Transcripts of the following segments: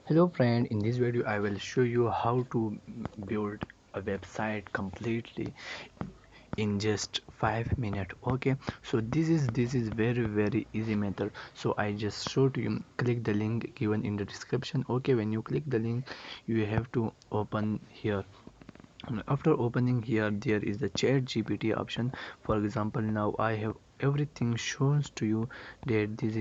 Hello friend, in this video I will show you how to build a website completely in just 5 minutes. Okay, so this is very easy method. So I just showed you, click the link given in the description. Okay, when you click the link you have to open here. After opening here there is the Chat GPT option. For example, now I have everything shows to you that this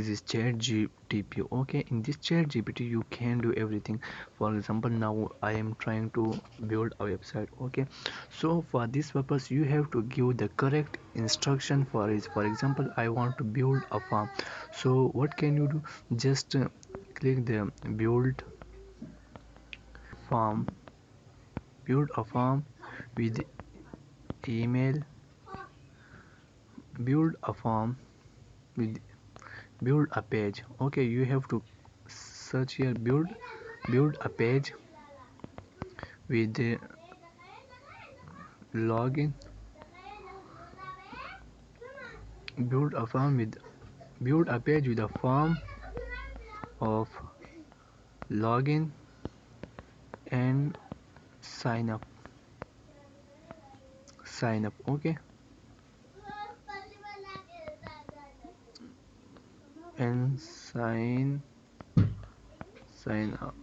is Chat gtp. Okay, in this Chat gpt you can do everything. For example, now I am trying to build a website. Okay, so for this purpose you have to give the correct instruction for it. For example, I want to build a farm. So what can you do? Just click the farm build a farm with email. Build a farm with build a page. Okay, you have to search here, build a page with the login. Build a page with a form of login and sign up. Okay, and sign up.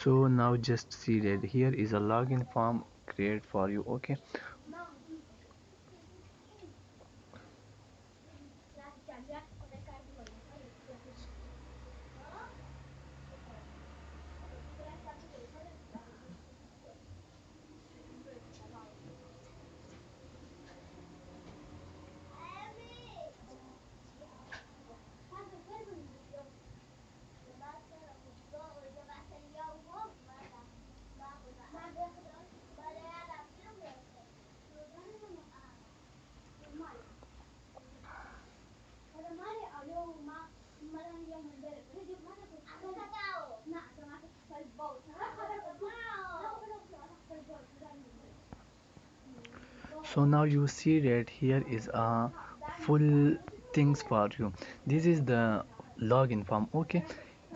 So now just see that here is a login form created for you. Okay, so now you see that here is a full things for you. This is the login form. Okay,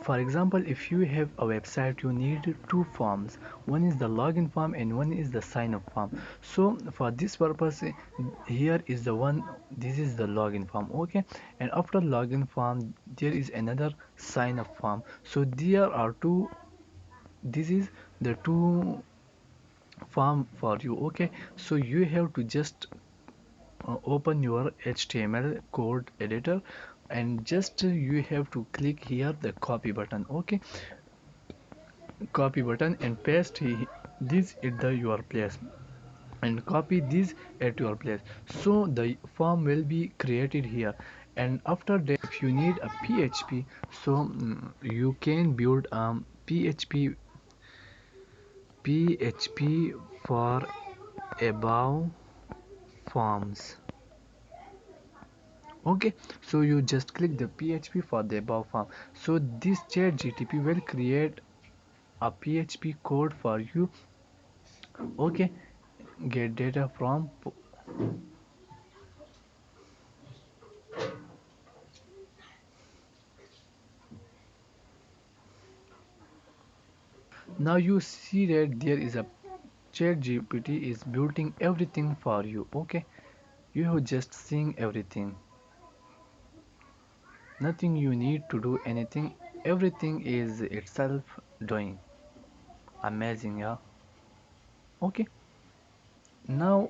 for example, if you have a website you need two forms. One is the login form and one is the sign up form. So for this purpose here is the one, this is the login form. Okay, and after login form there is another sign up form. So there are two, this is the two form for you. Okay, so you have to just open your HTML code editor and just you have to click here the copy button. Okay, copy button and paste this at the your place and copy this at your place. So the form will be created here. And after that if you need a PHP, so you can build PHP for above forms. Okay, so you just click the PHP for the above form. So this Chat GTP will create a PHP code for you. Okay, get data from. Now you see that there is a Chat GPT is building everything for you. Okay, you have just seen everything. Nothing you need to do anything. Everything is itself doing. Amazing, yeah. Okay, now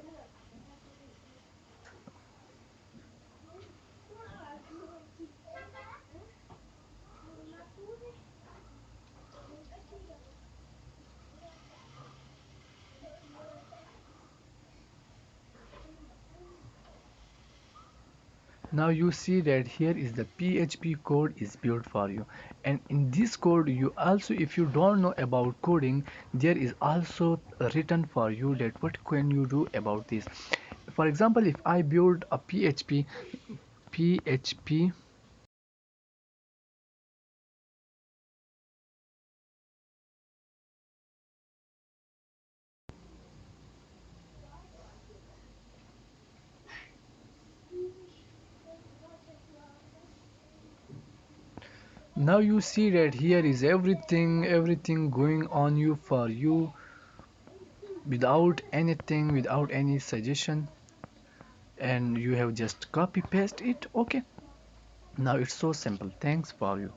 now you see that here is the PHP code is built for you. And in this code you also, if you don't know about coding, there is also written for you that what can you do about this. For example, if I build a PHP Now you see that here is everything going on you for you without anything, without any suggestion, and you have just copy paste it. Okay, now it's so simple. Thanks for you.